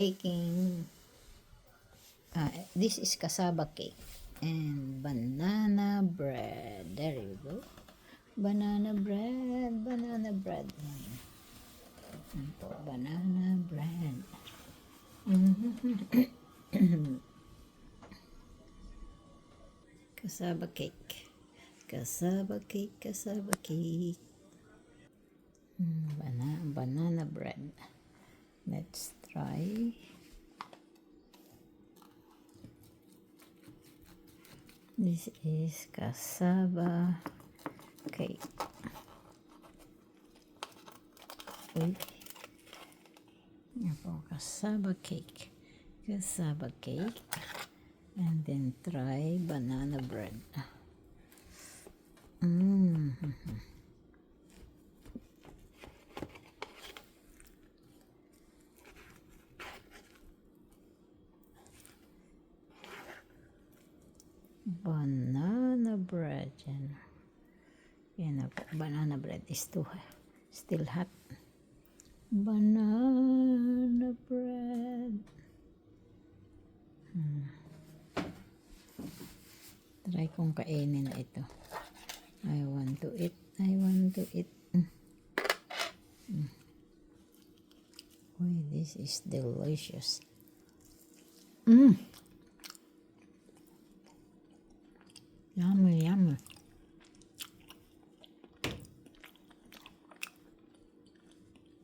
Baking. This is cassava cake and banana bread. There you go. Banana bread. Banana bread. Yan po, banana bread. Cassava cake. Cassava cake. Cassava cake. Banana bread. Let's try. This is cassava cake. Uy. Yan po, cassava cake. Cassava cake. And then try banana bread. Banana bread. Yan na po. Banana bread is still hot. Banana bread. Try kong kainin na ito. I want to eat. I want to eat. Uy, this is delicious.